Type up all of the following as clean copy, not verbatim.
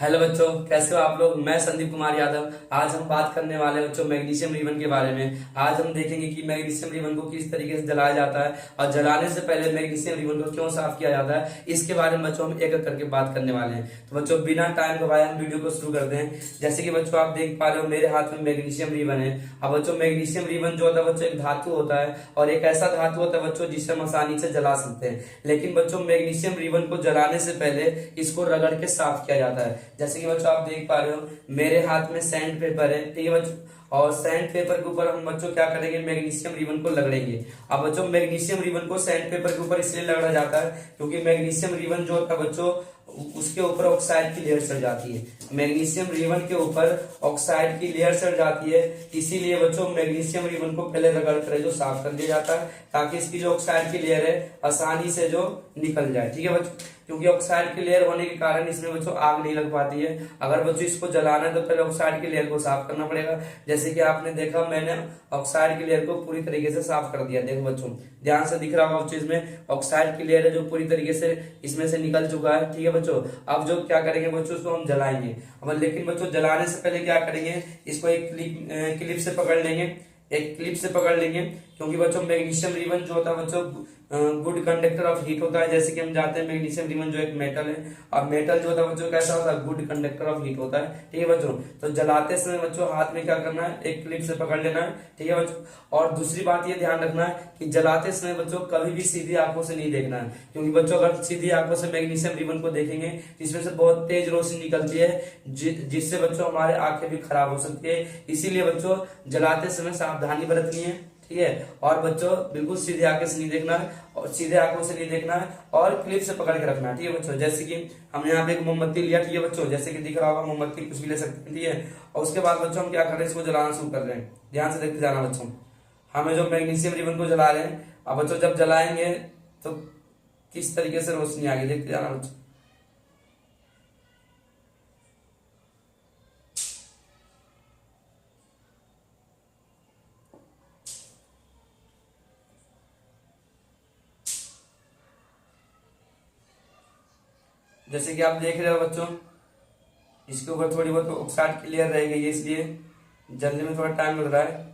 Hello बच्चों, कैसे हो आप लोग। मैं संदीप कुमार यादव। आज हम बात करने वाले हैं बच्चों मैग्नीशियम रिबन के बारे में। आज हम देखेंगे कि मैग्नीशियम रिबन को किस तरीके से जलाया जाता है और जलाने से पहले मैग्नीशियम रिबन को क्यों साफ किया जाता है, इसके बारे में बच्चों हम एक एक करके बात करने वाले हैं। तो बच्चों बिना टाइम गवाए हम वीडियो को शुरू करते हैं। जैसे कि बच्चों आप देख पा रहे हो मेरे हाथ में मैग्नीशियम रिबन है। अब बच्चों मैग्नीशियम रिबन जो होता है बच्चों एक धातु होता है और एक ऐसा धातु होता है बच्चों जिसे हम आसानी से जला सकते हैं। लेकिन बच्चों मैग्नीशियम रिबन को जलाने से पहले इसको रगड़ के साफ किया जाता है। जैसे कि बच्चों आप देख पा रहे हो मेरे हाथ में सैंड पेपर है, ठीक है बच्चों। और सैंड पेपर के ऊपर हम बच्चों क्या करेंगे, मैग्नीशियम रिबन को रगड़ेंगे। अब बच्चों मैग्नीशियम रिबन को सैंड पेपर के ऊपर इसलिए रगड़ा जाता है क्योंकि मैग्नीशियम रिबन जो होता है बच्चों उसके ऊपर ऑक्साइड की लेयर चढ़ जाती है। मैग्नीशियम रिबन के ऊपर ऑक्साइड की लेयर चढ़ जाती है, इसीलिए बच्चों मैग्नीशियम रिबन को पहले रगड़ कर जो साफ कर दिया जाता है ताकि इसकी जो ऑक्साइड की लेयर है आसानी से जो निकल जाए, ठीक है बच्चों। क्योंकि ऑक्साइड की लेयर होने के कारण इसमें बच्चों आग नहीं लग पाती है। अगर बच्चों इसको जलाना है तो पहले ऑक्साइड की लेयर को साफ करना पड़ेगा। जैसे कि आपने देखा मैंने ऑक्साइड की लेयर को पूरी तरीके से साफ कर दिया। देखो बच्चों ध्यान से दिख रहा होगा बच्चों इसमें ऑक्साइड की लेयर है जो पूरी तरीके से इसमें से निकल चुका है, ठीक है बच्चों। अब जो क्या करेंगे बच्चों उसको हम जलाएंगे। अब लेकिन बच्चों जलाने से पहले क्या करेंगे, इसको एक क्लिप से पकड़ लेंगे, एक क्लिप से पकड़ लेंगे। क्योंकि बच्चों मैग्नीशियम रिबन जो होता है बच्चों गुड कंडक्टर ऑफ हीट होता है। जैसे कि हम जानते हैं मैग्नीशियम रिबन जो एक मेटल है और मेटल जो होता है बच्चों कैसा होता है, गुड कंडक्टर ऑफ हीट होता है, ठीक है बच्चों। तो जलाते समय बच्चों हाथ में क्या करना है, एक क्लिप से पकड़ लेना है, ठीक है बच्चों। और दूसरी बात ये ध्यान रखना है कि जलाते समय बच्चों कभी भी सीधी आंखों से नहीं देखना है। क्योंकि बच्चों अगर सीधी आंखों से मैग्नीशियम रिबन को देखेंगे इसमें से बहुत तेज रोशनी निकलती है जिससे बच्चों हमारे आंखें भी खराब हो सकती है। इसीलिए बच्चों जलाते समय सावधानी बरतनी है, ठीक है। और बच्चों बिल्कुल सीधे आंखें से नहीं देखना है और सीधे आंखों से नहीं देखना है और क्लिप से पकड़ के रखना है, ठीक है बच्चों। जैसे कि हमने यहाँ पे एक मोमबत्ती लिया, ठीक है बच्चों, जैसे कि दिख रहा होगा मोमबत्ती कुछ भी ले सकते हैं, ठीक है। और उसके बाद बच्चों हम क्या कर रहे हैं, इसको जलाना शुरू कर रहे हैं। ध्यान से देखते जाना बच्चों, हमें जो मैग्नीशियम रिबन को जला रहे हैं। अब बच्चों जब जलाएंगे तो किस तरीके से रोशनी आएगी देखते जाना बच्चों। जैसे कि आप देख रहे हो बच्चों इसके ऊपर थोड़ी बहुत ऑक्साइड की लेयर रह गई है, इसलिए जलने में थोड़ा टाइम लग रहा है,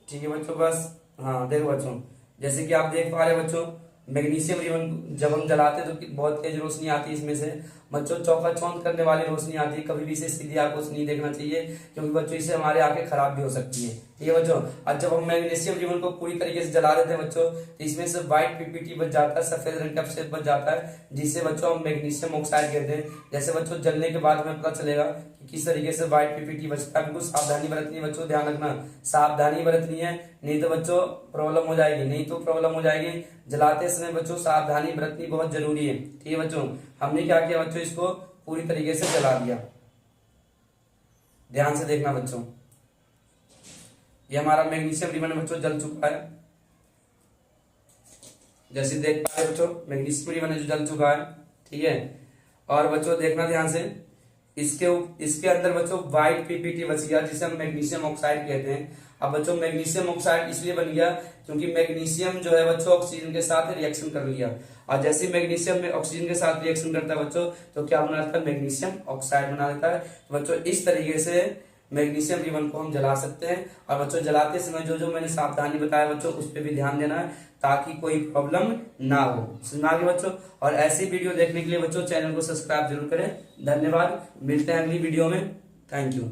ठीक है बच्चों। बस हाँ देखो बच्चों जैसे कि आप देख पा रहे हैं बच्चों मैग्नीशियम रिबन जब हम जलाते हैं तो बहुत तेज रोशनी आती है इसमें से बच्चों, चौका चौंध करने वाली रोशनी आती है। कभी भी इसे सीधी आंखों से नहीं देखना चाहिए क्योंकि बच्चों इससे हमारी आंखें खराब भी हो सकती है, ठीक है बच्चों। और जब हम मैग्नीशियम रिबन को पूरी तरीके से जला देते हैं बच्चों तो इसमें से व्हाइट पीपीटी बच जाता है, सफेद रंग का अवशेष बच जाता है जिससे बच्चों हम मैग्नीशियम ऑक्साइड कहते हैं। जैसे बच्चों जलने के बाद हमें पता चलेगा कि किस तरीके से व्हाइट पीपीटी बचता है। बिल्कुल सावधानी बरतनी है बच्चों, ध्यान रखना सावधानी बरतनी है, नहीं तो बच्चों प्रॉब्लम हो जाएगी, नहीं तो प्रॉब्लम हो जाएगी। जलाते समय बच्चों सावधानी बरतनी बहुत जरूरी है, ठीक है बच्चों। हमने क्या किया बच्चों, इसको पूरी तरीके से जला दिया। ध्यान से देखना बच्चों, ये हमारा मैग्नीशियम रिबन बच्चों जल चुका है। जैसे देख पा रहे बच्चों मैग्नीशियम रिबन जो जल चुका है, ठीक है। और बच्चों देखना ध्यान से इसके अंदर बच्चों व्हाइट पीपीटी बच गया जिसे हम मैग्नीशियम ऑक्साइड कहते हैं। अब बच्चों मैग्नीशियम ऑक्साइड इसलिए बन गया क्योंकि मैग्नीशियम जो है बच्चों ऑक्सीजन के साथ रिएक्शन कर लिया और जैसे मैग्नीशियम में ऑक्सीजन के साथ रिएक्शन करता है बच्चों तो क्या बना देता है, मैग्नीशियम ऑक्साइड बना देता है। तो बच्चों इस तरीके से मैग्नीशियम रिबन को हम जला सकते हैं। और बच्चों जलाते समय जो जो मैंने सावधानी बताया बच्चों उस पर भी ध्यान देना है ताकि कोई प्रॉब्लम ना हो। सुना के बच्चों, और ऐसी वीडियो देखने के लिए बच्चों चैनल को सब्सक्राइब जरूर करें। धन्यवाद, मिलते हैं अगली वीडियो में। Thank you.